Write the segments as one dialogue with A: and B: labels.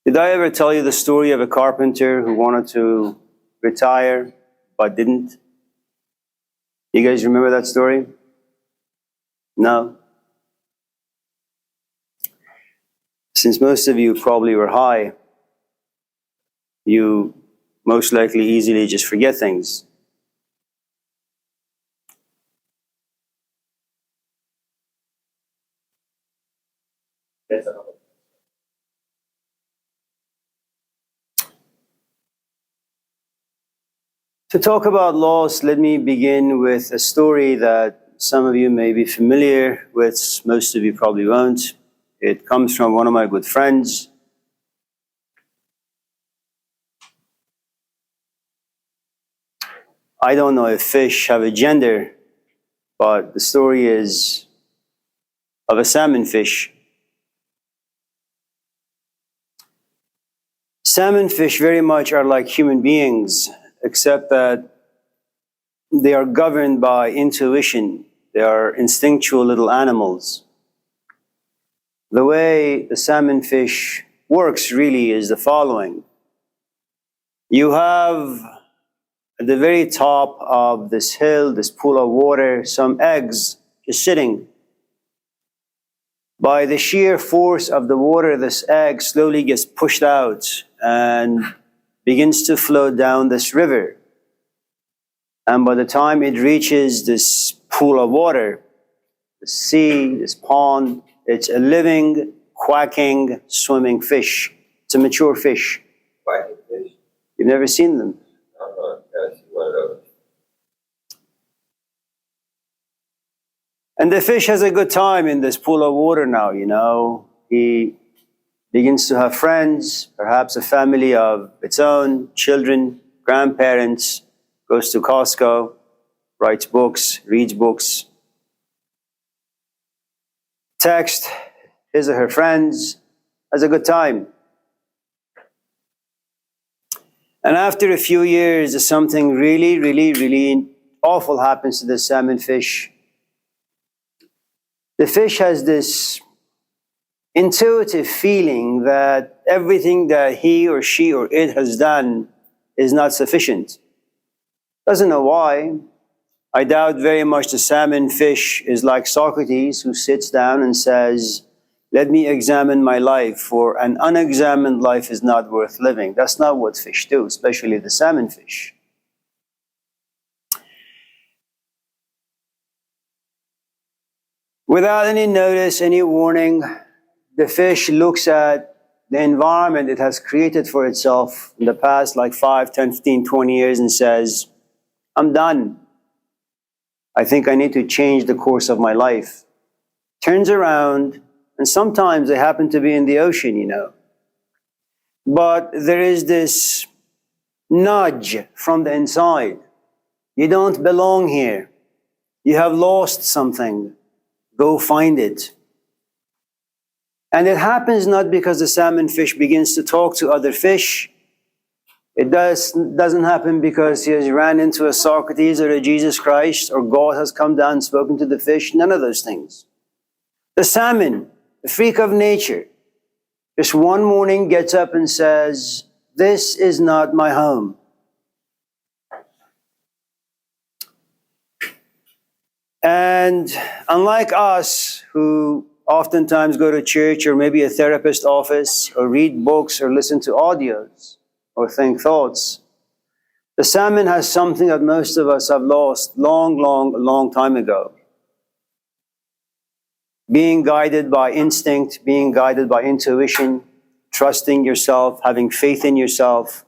A: Did I ever tell you the story of a carpenter who wanted to retire but didn't? You guys remember that story? No? Since most of you probably were high, you most likely easily just forget things. To talk about loss, let me begin with a story that some of you may be familiar with, most of you probably won't. It comes from one of my good friends. I don't know if fish have a gender, but the story is of a salmon fish. Salmon fish very much are like human beings, except that they are governed by intuition. They are instinctual little animals. The way the salmon fish works really is the following. You have at the very top of this hill, this pool of water, some eggs just sitting. By the sheer force of the water, this egg slowly gets pushed out and begins to flow down this river. And by the time it reaches this pool of water, the sea, this pond, it's a living, quacking, swimming fish. It's a mature fish.
B: Quacking fish?
A: You've never seen them? And the fish has a good time in this pool of water now, you know. He begins to have friends, perhaps a family of its own, children, grandparents, goes to Costco, writes books, reads books, text his or her friends, has a good time. And after a few years, something really awful happens to the salmon fish. The fish has this intuitive feeling that everything that he or she or it has done is not sufficient. Doesn't know why. I doubt very much the salmon fish is like Socrates, who sits down and says, "Let me examine my life, for an unexamined life is not worth living." That's not what fish do, especially the salmon fish. Without any notice, any warning, the fish looks at the environment it has created for itself in the past like 5, 10, 15, 20 years and says, "I'm done. I think I need to change the course of my life." Turns around, and sometimes they happen to be in the ocean, you know. But there is this nudge from the inside. You don't belong here. You have lost something. Go find it. And it happens not because the salmon fish begins to talk to other fish. It doesn't happen because he has ran into a Socrates or a Jesus Christ, or God has come down and spoken to the fish. None of those things. The salmon, the freak of nature, just one morning gets up and says, "This is not my home." And unlike us, who oftentimes go to church or maybe a therapist office or read books or listen to audios or think thoughts, the salmon has something that most of us have lost long time ago. Being guided by instinct, being guided by intuition, trusting yourself, having faith in yourself,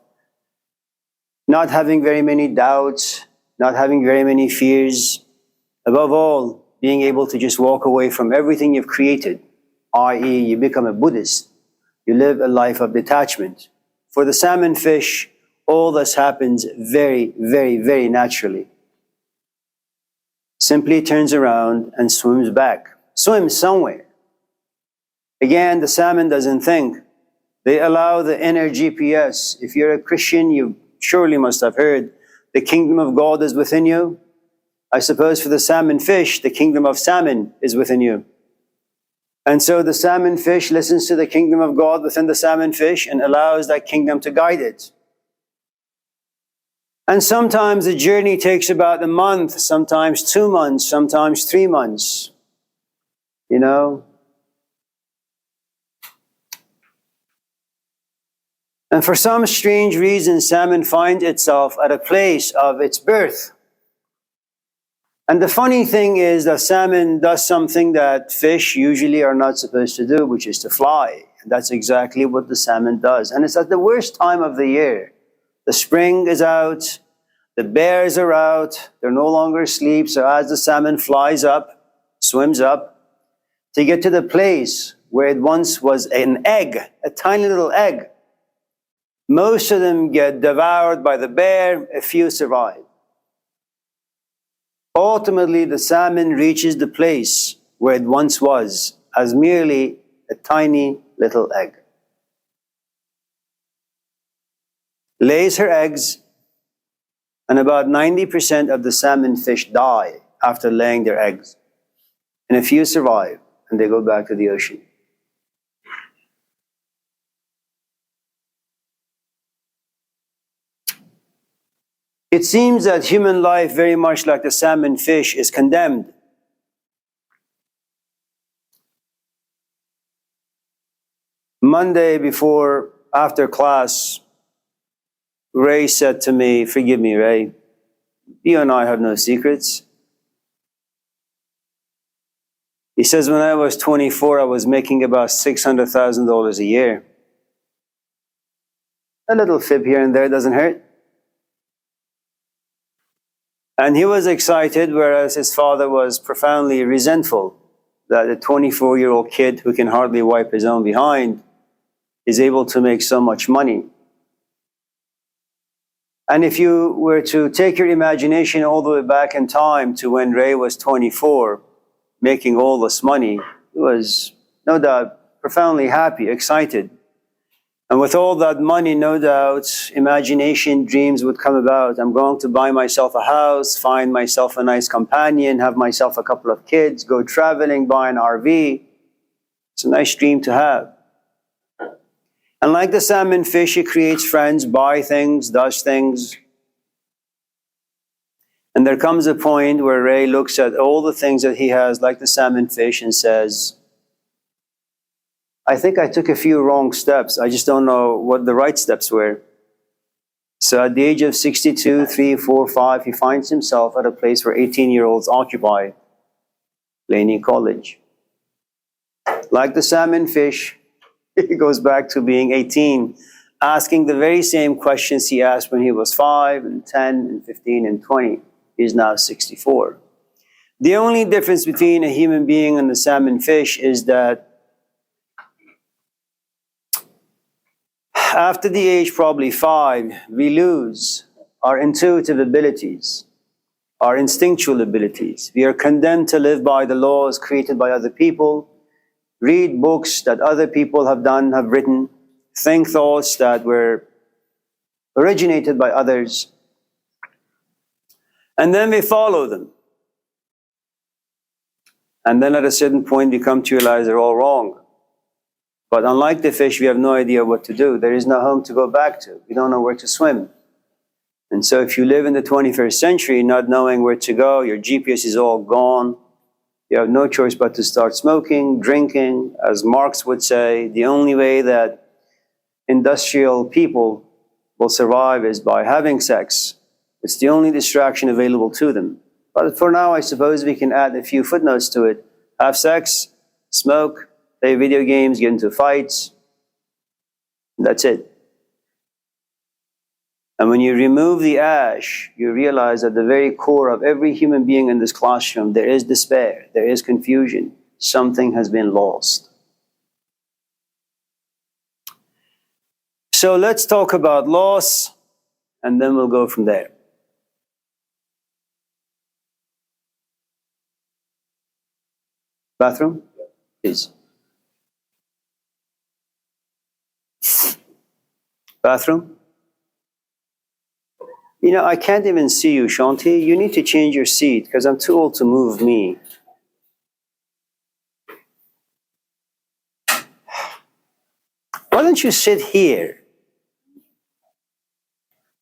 A: not having very many doubts, not having very many fears. Above all, being able to just walk away from everything you've created, i.e. you become a Buddhist. You live a life of detachment. For the salmon fish, all this happens very naturally. Simply turns around and swims back. Swims somewhere. Again, the salmon doesn't think. They allow the inner GPS. If you're a Christian, you surely must have heard, the kingdom of God is within you. I suppose for the salmon fish, the kingdom of salmon is within you. And so the salmon fish listens to the kingdom of God within the salmon fish and allows that kingdom to guide it. And sometimes the journey takes about a month, sometimes 2 months, sometimes 3 months. You know? And for some strange reason, salmon finds itself at a place of its birth. And the funny thing is that salmon does something that fish usually are not supposed to do, which is to fly. And that's exactly what the salmon does. And it's at the worst time of the year. The spring is out, the bears are out, they're no longer asleep. So as the salmon flies up, swims up, to get to the place where it once was an egg, a tiny little egg, most of them get devoured by the bear, a few survive. Ultimately, the salmon reaches the place where it once was, as merely a tiny little egg. Lays her eggs, and about 90% of the salmon fish die after laying their eggs. And a few survive, and they go back to the ocean. It seems that human life, very much like the salmon fish, is condemned. Monday after class, Ray said to me, "Forgive me, Ray, you and I have no secrets." He says, "When I was 24, I was making about $600,000 a year. A little fib here and there doesn't hurt." And he was excited, whereas his father was profoundly resentful that a 24-year-old kid who can hardly wipe his own behind is able to make so much money. And if you were to take your imagination all the way back in time to when Ray was 24, making all this money, he was no doubt profoundly happy, excited. And with all that money, no doubt, imagination, dreams would come about. I'm going to buy myself a house, find myself a nice companion, have myself a couple of kids, go traveling, buy an RV. It's a nice dream to have. And like the salmon fish, he creates friends, buy things, does things. And there comes a point where Ray looks at all the things that he has, like the salmon fish, and says, "I think I took a few wrong steps. I just don't know what the right steps were." So at the age of 62, 3, 4, 5, he finds himself at a place where 18-year-olds occupy, Laney College. Like the salmon fish, he goes back to being 18, asking the very same questions he asked when he was 5 and 10 and 15 and 20. He's now 64. The only difference between a human being and the salmon fish is that after the age probably 5, we lose our intuitive abilities, our instinctual abilities. We are condemned to live by the laws created by other people, read books that other people have done, have written, think thoughts that were originated by others, and then we follow them. And then at a certain point we come to realize they're all wrong. But unlike the fish, we have no idea what to do. There is no home to go back to. We don't know where to swim. And so if you live in the 21st century not knowing where to go, your GPS is all gone, you have no choice but to start smoking, drinking. As Marx would say, the only way that industrial people will survive is by having sex. It's the only distraction available to them. But for now, I suppose we can add a few footnotes to it. Have sex, smoke, play video games, get into fights. That's it. And when you remove the ash, you realize at the very core of every human being in this classroom, there is despair, there is confusion. Something has been lost. So let's talk about loss, and then we'll go from there. Bathroom, please. Bathroom? You know, I can't even see you, Shanti. You need to change your seat because I'm too old to move me. don't you sit here?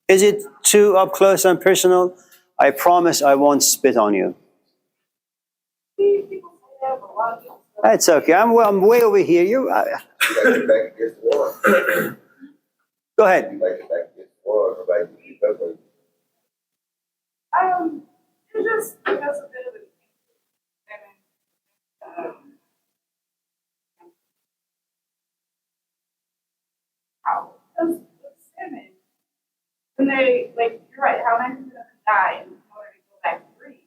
A: Is it too up close and personal? I promise I won't spit on you. That's okay. I'm way over here. Go ahead.
B: It's just because a bit of it. How? Because with salmon, when they, like, you're right, how many people die in order to go back to breathe?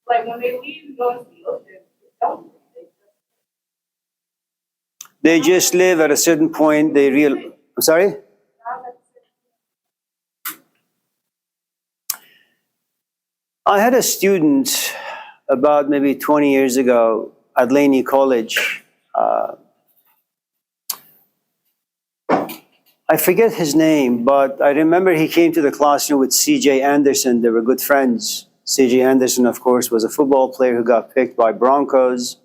B: Like, when they leave and go into the ocean, they don't breathe.
A: They just live at a certain point. I'm sorry? I had a student about maybe 20 years ago at Laney College. I forget his name, but I remember he came to the classroom with C.J. Anderson. They were good friends. C.J. Anderson, of course, was a football player who got picked by Broncos.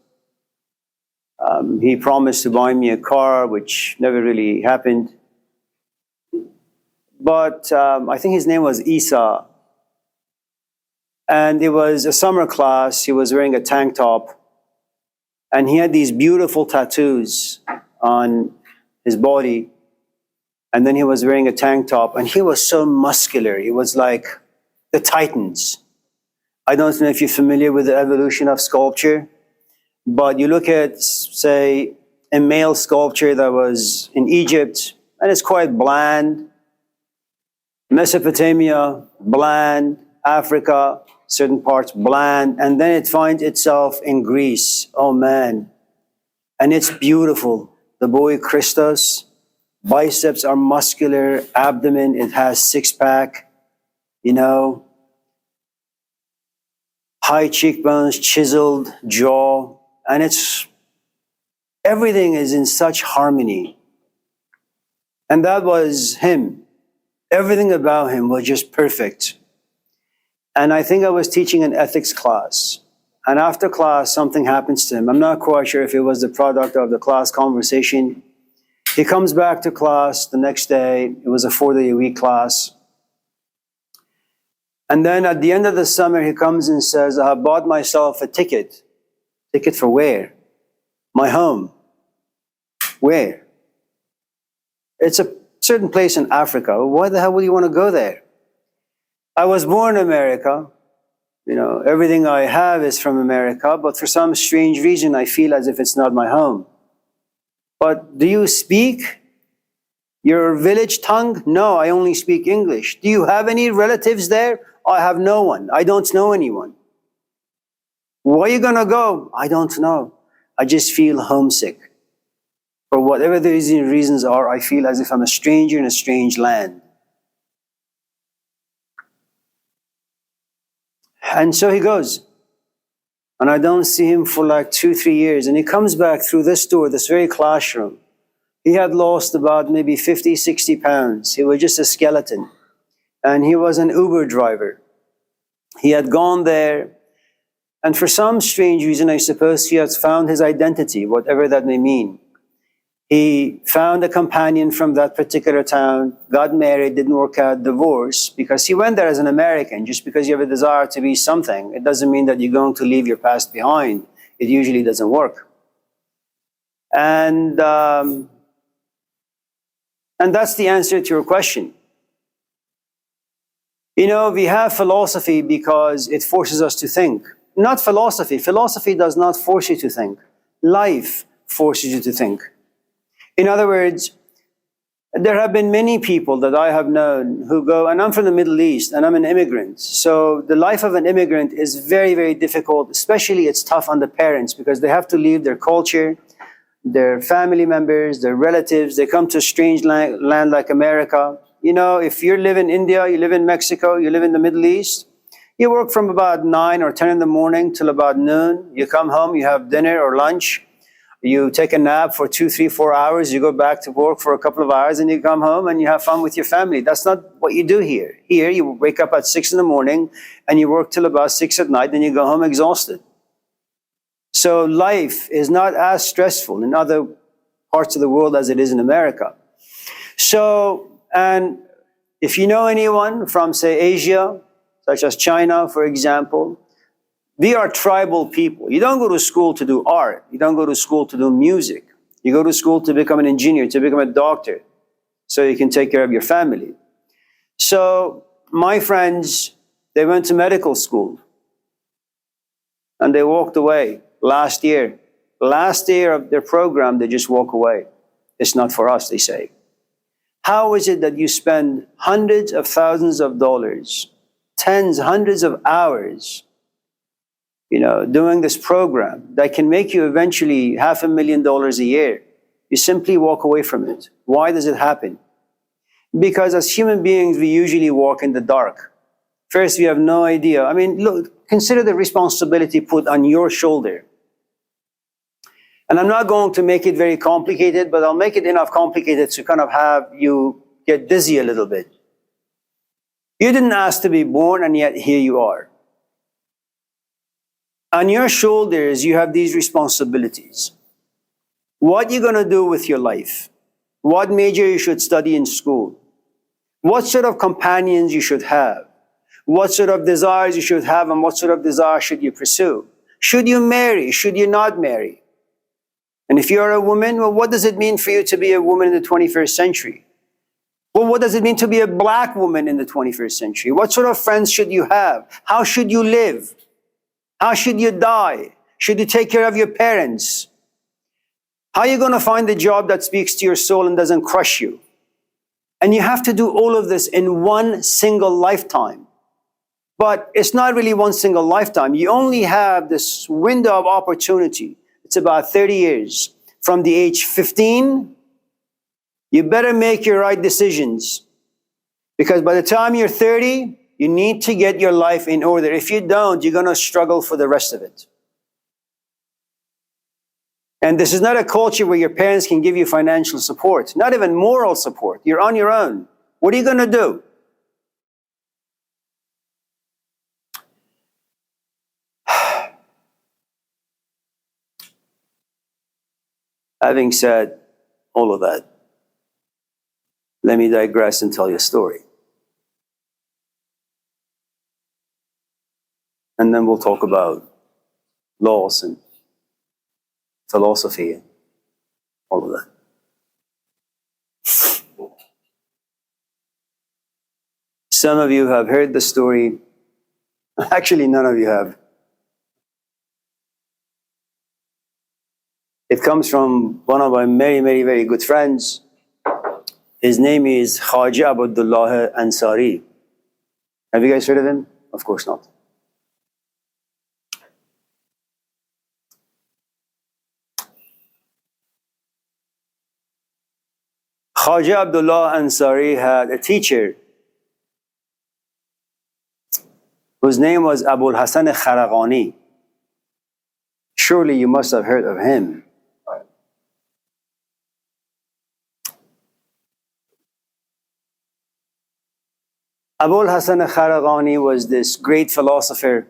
A: He promised to buy me a car, which never really happened. But I think his name was Isa. And it was a summer class. He was wearing a tank top. And he had these beautiful tattoos on his body. And then he was wearing a tank top. And he was so muscular. He was like the Titans. I don't know if you're familiar with the evolution of sculpture. But you look at, say, a male sculpture that was in Egypt, and it's quite bland. Mesopotamia, bland. Africa, certain parts, bland. And then it finds itself in Greece. Oh, man. And it's beautiful. The boy Christos, biceps are muscular, abdomen, it has six-pack, high cheekbones, chiseled jaw. And everything is in such harmony. And that was him. Everything about him was just perfect. And I think I was teaching an ethics class. And after class, something happens to him. I'm not quite sure if it was the product of the class conversation. He comes back to class the next day. It was a 4-day-a-week class. And then at the end of the summer, he comes and says, I bought myself a ticket. Ticket for where? My home. Where? It's a certain place in Africa. Why the hell would you want to go there? I was born in America. Everything I have is from America, but for some strange reason, I feel as if it's not my home. But do you speak your village tongue? No, I only speak English. Do you have any relatives there? I have no one. I don't know anyone. Where are you going to go? I don't know. I just feel homesick. For whatever the reasons are, I feel as if I'm a stranger in a strange land. And so he goes. And I don't see him for like 2-3 years. And he comes back through this door, this very classroom. He had lost about maybe 50, 60 pounds. He was just a skeleton. And he was an Uber driver. He had gone there. And for some strange reason, I suppose he has found his identity, whatever that may mean. He found a companion from that particular town, got married, didn't work out, divorced, because he went there as an American. Just because you have a desire to be something, it doesn't mean that you're going to leave your past behind. It usually doesn't work. And that's the answer to your question. We have philosophy because it forces us to think. Not philosophy. Philosophy does not force you to think. Life forces you to think. In other words, there have been many people that I have known who go, and I'm from the Middle East, and I'm an immigrant. So the life of an immigrant is very, very difficult. Especially it's tough on the parents because they have to leave their culture, their family members, their relatives. They come to a strange land like America. If you live in India, you live in Mexico, you live in the Middle East, you work from about 9 or 10 in the morning till about noon. You come home, you have dinner or lunch. You take a nap for 2, 3, 4 hours. You go back to work for a couple of hours and you come home and you have fun with your family. That's not what you do here. Here, you wake up at 6 in the morning and you work till about 6 at night and you go home exhausted. So life is not as stressful in other parts of the world as it is in America. So, and if you know anyone from, say, Asia, such as China, for example, we are tribal people. You don't go to school to do art. You don't go to school to do music. You go to school to become an engineer, to become a doctor, so you can take care of your family. So my friends, they went to medical school and they walked away last year. Last year of their program, they just walk away. It's not for us, they say. How is it that you spend hundreds of thousands of dollars, tens, hundreds of hours, doing this program that can make you eventually $500,000 a year? You simply walk away from it. Why does it happen? Because as human beings, we usually walk in the dark. First, we have no idea. I mean, look, consider the responsibility put on your shoulder. And I'm not going to make it very complicated, but I'll make it enough complicated to kind of have you get dizzy a little bit. You didn't ask to be born, and yet here you are. On your shoulders, you have these responsibilities. What you're going to do with your life, what major you should study in school, what sort of companions you should have, what sort of desires you should have, and what sort of desire should you pursue. Should you marry? Should you not marry? And if you're a woman, well, what does it mean for you to be a woman in the 21st century? Well, what does it mean to be a black woman in the 21st century? What sort of friends should you have? How should you live? How should you die? Should you take care of your parents? How are you going to find the job that speaks to your soul and doesn't crush you? And you have to do all of this in one single lifetime. But it's not really one single lifetime. You only have this window of opportunity. It's about 30 years. From the age 15, you better make your right decisions. Because by the time you're 30, you need to get your life in order. If you don't, you're going to struggle for the rest of it. And this is not a culture where your parents can give you financial support, not even moral support. You're on your own. What are you going to do? Having said all of that, let me digress and tell you a story. And then we'll talk about laws and philosophy and all of that. Some of you have heard the story. Actually, none of you have. It comes from one of my very, very, very good friends. His name is Khaja Abdullah Ansari. Have you guys heard of him? Of course not. Khaja Abdullah Ansari had a teacher whose name was Abul Hasan Kharagani. Surely you must have heard of him. Abul Hasan Kharagani was this great philosopher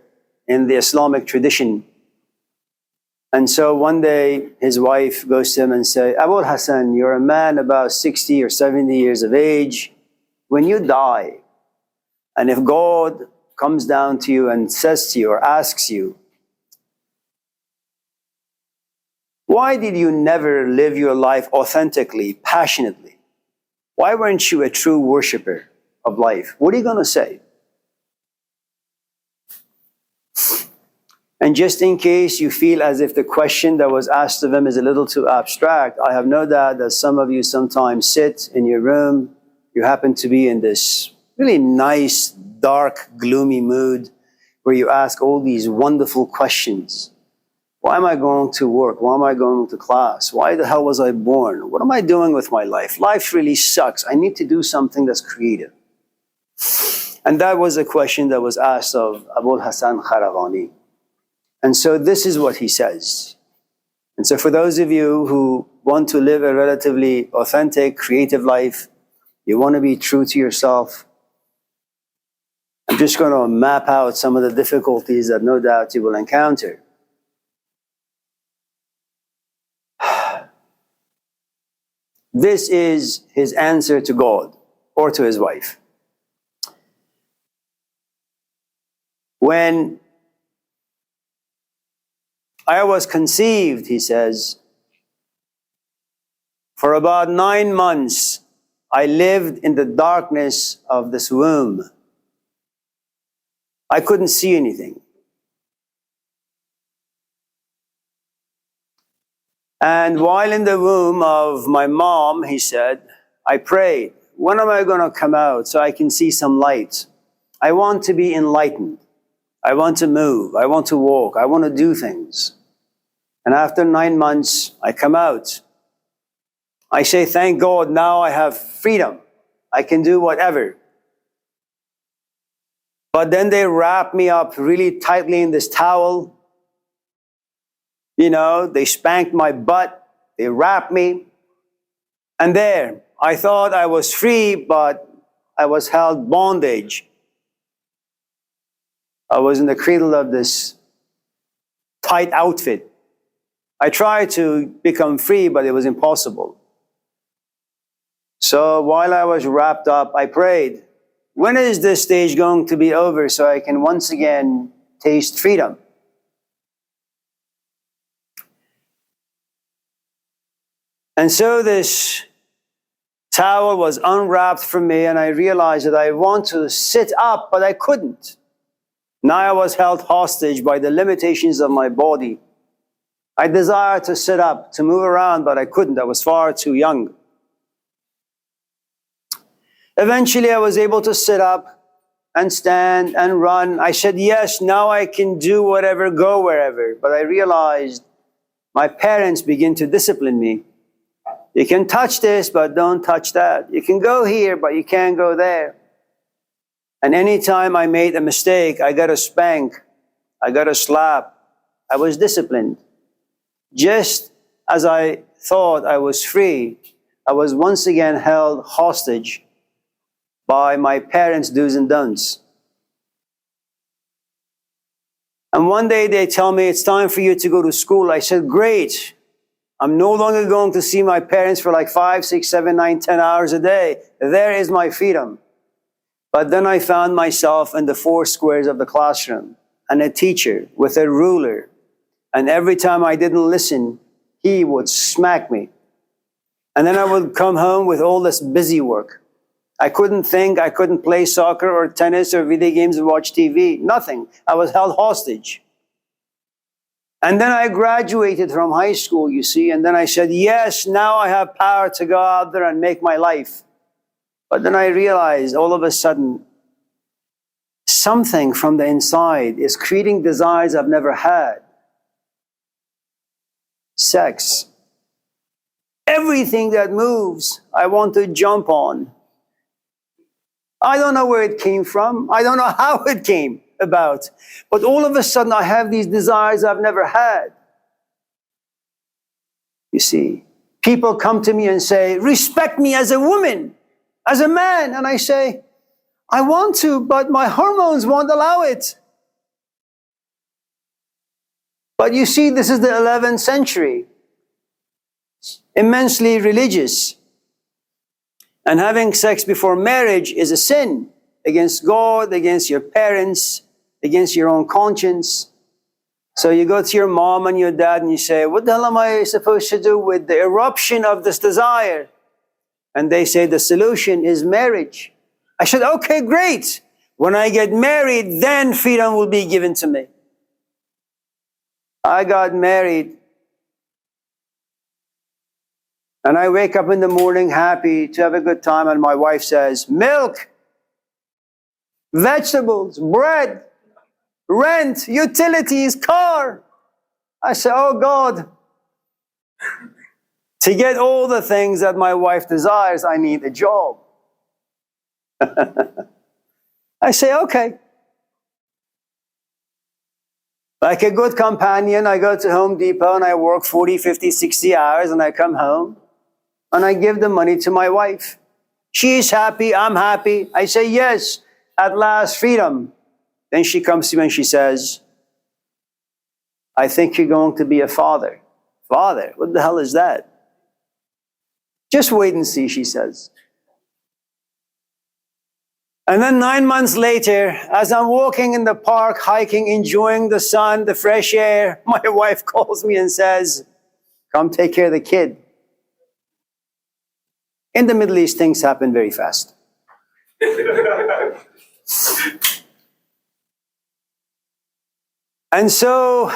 A: in the Islamic tradition. And so one day his wife goes to him and says, Abul Hasan, you're a man about 60 or 70 years of age. When you die, and if God comes down to you and says to you or asks you, why did you never live your life authentically, passionately? Why weren't you a true worshiper of life? What are you going to say? And just in case you feel as if the question that was asked of him is a little too abstract, I have no doubt that some of you sometimes sit in your room, you happen to be in this really nice, dark, gloomy mood where you ask all these wonderful questions. Why am I going to work? Why am I going to class? Why the hell was I born? What am I doing with my life? Life really sucks. I need to do something that's creative. And that was a question that was asked of Abul Hasan Kharagani. And so this is what he says. And so for those of you who want to live a relatively authentic, creative life, you want to be true to yourself, I'm just going to map out some of the difficulties that no doubt you will encounter. This is his answer to God or to his wife. When I was conceived, he says, for about 9 months, I lived in the darkness of this womb. I couldn't see anything. And while in the womb of my mom, he said, I prayed, when am I going to come out so I can see some light? I want to be enlightened. I want to move. I want to walk. I want to do things. And after 9 months, I come out. I say, thank God, now I have freedom. I can do whatever. But then they wrap me up really tightly in this towel. You know, they spanked my butt. They wrapped me. And there, I thought I was free, but I was held bondage. I was in the cradle of this tight outfit. I tried to become free, but it was impossible. So while I was wrapped up, I prayed, when is this stage going to be over so I can once again taste freedom? And so this towel was unwrapped from me, and I realized that I want to sit up, but I couldn't. Now I was held hostage by the limitations of my body. I desired to sit up, to move around, but I couldn't. I was far too young. Eventually, I was able to sit up and stand and run. I said, yes, now I can do whatever, go wherever. But I realized my parents begin to discipline me. You can touch this, but don't touch that. You can go here, but you can't go there. And anytime I made a mistake, I got a spank, I got a slap. I was disciplined. Just as I thought I was free, I was once again held hostage by my parents' do's and don'ts. And one day they tell me, it's time for you to go to school. I said, great. I'm no longer going to see my parents for like 5, 6, 7, 9, 10 hours a day. There is my freedom. But then I found myself in the 4 squares of the classroom, and a teacher with a ruler. And every time I didn't listen, he would smack me. And then I would come home with all this busy work. I couldn't think, I couldn't play soccer or tennis or video games or watch TV, nothing. I was held hostage. And then I graduated from high school, you see, and then I said, yes, now I have power to go out there and make my life. But then I realized all of a sudden, something from the inside is creating desires I've never had. Sex. Everything that moves, I want to jump on. I don't know where it came from. I don't know how it came about. But all of a sudden, I have these desires I've never had. You see, people come to me and say, respect me as a woman, as a man. And I say, I want to, but my hormones won't allow it. But you see, this is the 11th century, immensely religious. And having sex before marriage is a sin against God, against your parents, against your own conscience. So you go to your mom and your dad and you say, what the hell am I supposed to do with the eruption of this desire? And they say the solution is marriage. I said, okay, great. When I get married, then freedom will be given to me. I got married. And I wake up in the morning happy to have a good time, and my wife says, milk, vegetables, bread, rent, utilities, car. I say, oh God, to get all the things that my wife desires, I need a job. I say, okay. Like a good companion, I go to Home Depot and I work 40, 50, 60 hours, and I come home. And I give the money to my wife. She's happy, I'm happy. I say, yes, at last, freedom. Then she comes to me and she says, I think you're going to be a father. Father? What the hell is that? Just wait and see, she says. And then 9 months later, as I'm walking in the park, hiking, enjoying the sun, the fresh air, my wife calls me and says, come take care of the kid. In the Middle East, things happen very fast. And so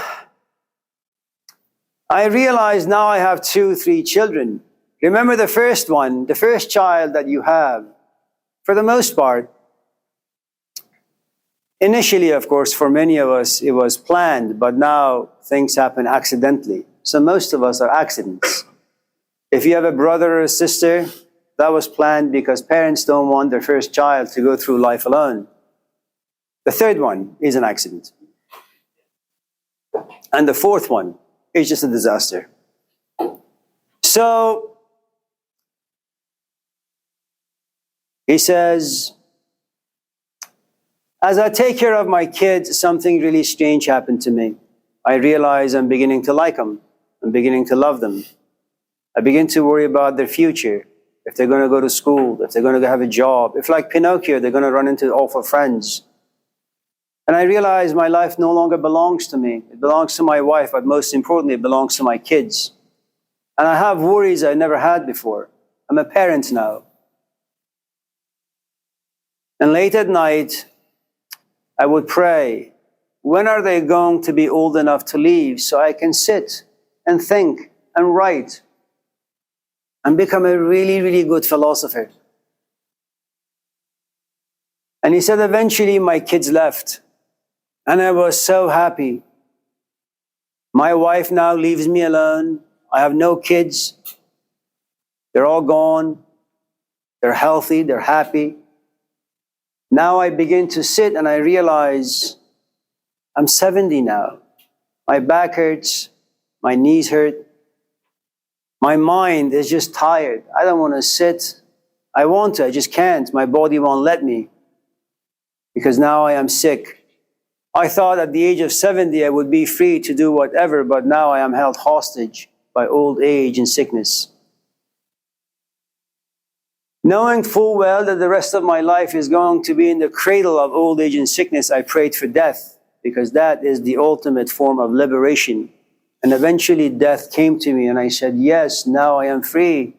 A: I realize now I have 2, 3 children. Remember the first one, the first child that you have, for the most part, initially, of course, for many of us, it was planned, but now things happen accidentally. So most of us are accidents. If you have a brother or a sister, that was planned because parents don't want their first child to go through life alone. The third one is an accident. And the fourth one is just a disaster. So, he says, as I take care of my kids, something really strange happened to me. I realize I'm beginning to like them. I'm beginning to love them. I begin to worry about their future. If they're going to go to school, if they're going to have a job. If like Pinocchio, they're going to run into awful friends. And I realize my life no longer belongs to me. It belongs to my wife, but most importantly, it belongs to my kids. And I have worries I never had before. I'm a parent now. And late at night, I would pray, when are they going to be old enough to leave so I can sit and think and write and become a really, really good philosopher? And he said, eventually my kids left. And I was so happy. My wife now leaves me alone. I have no kids. They're all gone. They're healthy. They're happy. Now I begin to sit and I realize I'm 70 now. My back hurts. My knees hurt. My mind is just tired. I don't want to sit. I want to, I just can't. My body won't let me because now I am sick. I thought at the age of 70 I would be free to do whatever, but now I am held hostage by old age and sickness. Knowing full well that the rest of my life is going to be in the cradle of old age and sickness, I prayed for death, because that is the ultimate form of liberation. And eventually death came to me and I said, yes, now I am free.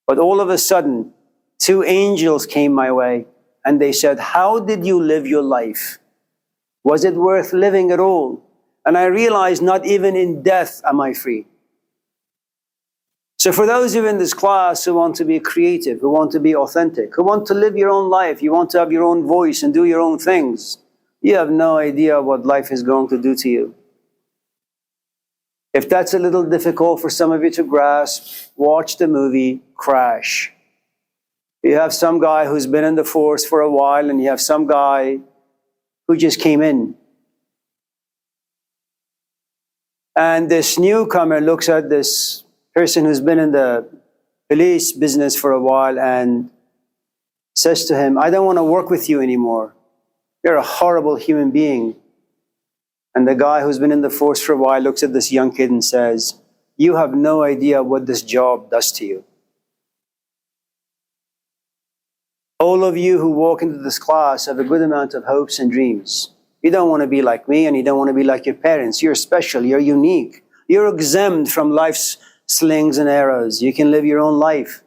A: But all of a sudden, 2 angels came my way and they said, how did you live your life? Was it worth living at all? And I realized not even in death am I free. So for those of you in this class who want to be creative, who want to be authentic, who want to live your own life, you want to have your own voice and do your own things, you have no idea what life is going to do to you. If that's a little difficult for some of you to grasp, watch the movie Crash. You have some guy who's been in the force for a while and you have some guy who just came in. And this newcomer looks at this person who's been in the police business for a while and says to him, I don't want to work with you anymore. You're a horrible human being. And the guy who's been in the force for a while looks at this young kid and says, you have no idea what this job does to you. All of you who walk into this class have a good amount of hopes and dreams. You don't want to be like me and you don't want to be like your parents. You're special, you're unique. You're exempt from life's slings and arrows. You can live your own life.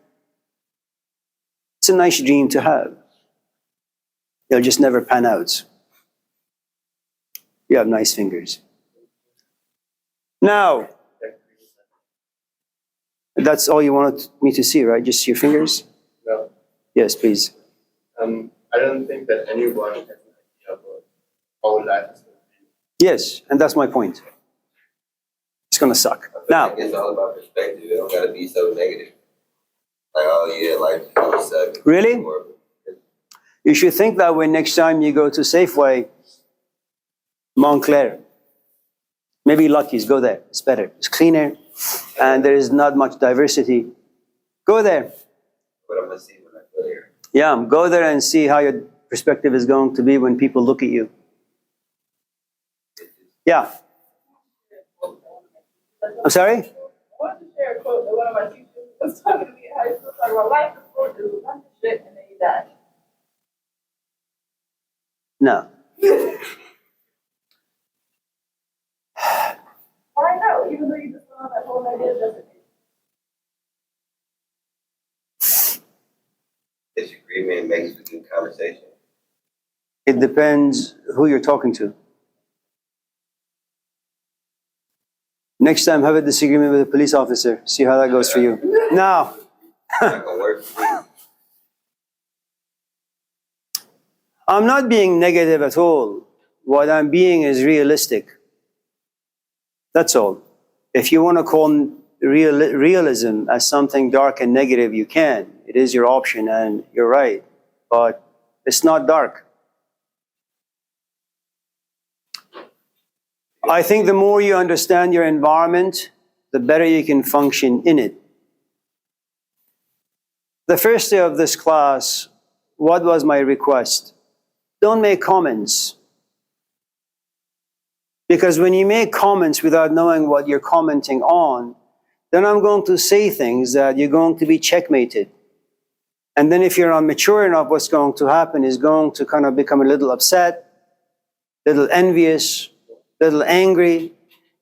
A: It's a nice dream to have. It'll just never pan out. You have nice fingers. Now, that's all you wanted me to see, right? Just your fingers?
C: No.
A: Yes, please.
C: I don't think that anyone has an idea about how life is going to be.
A: Yes, and that's my point. It's going to suck. Now,
D: It's all about perspective. It don't gotta be so negative. Like, oh yeah, life is gonna suck.
A: really?
D: Or-
A: You should think that way next time you go to Safeway, Montclair. Maybe Lucky's, go there. It's better. It's cleaner, and there is not much diversity. Go there.
D: But I'm gonna see when I go there.
A: Yeah, go there and see how your perspective is going to be when people look at you. Yeah. I'm sorry?
B: I wanted to share a quote that one of my teachers was talking to me in high school, talking about life is short, there's a bunch of shit, and then you die.
A: No.
B: Why no? Even though you just went on that whole idea, doesn't it?
D: Disagreement makes for good conversation.
A: It depends who you're talking to. Next time, have a disagreement with a police officer. See how that goes for you. Now,
D: It's not gonna work for me.
A: I'm not being negative at all. What I'm being is realistic. That's all. If you want to call realism as something dark and negative, you can. It is your option, and you're right. But it's not dark. I think the more you understand your environment, the better you can function in it. The first day of this class, what was my request? Don't make comments. Because when you make comments without knowing what you're commenting on, then I'm going to say things that you're going to be checkmated. And then if you're not mature enough, what's going to happen is going to kind of become a little upset, a little envious, a little angry,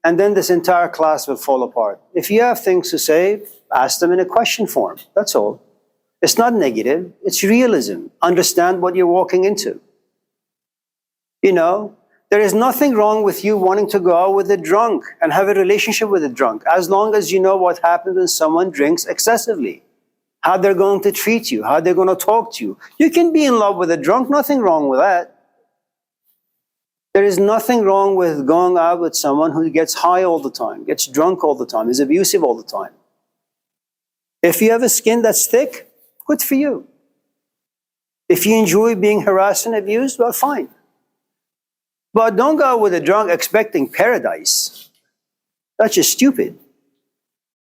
A: and then this entire class will fall apart. If you have things to say, ask them in a question form. That's all. It's not negative, it's realism. Understand what you're walking into. You know, there is nothing wrong with you wanting to go out with a drunk and have a relationship with a drunk, as long as you know what happens when someone drinks excessively, how they're going to treat you, how they're going to talk to you. You can be in love with a drunk, nothing wrong with that. There is nothing wrong with going out with someone who gets high all the time, gets drunk all the time, is abusive all the time. If you have a skin that's thick, good for you. If you enjoy being harassed and abused, well, fine. But don't go out with a drunk expecting paradise. That's just stupid.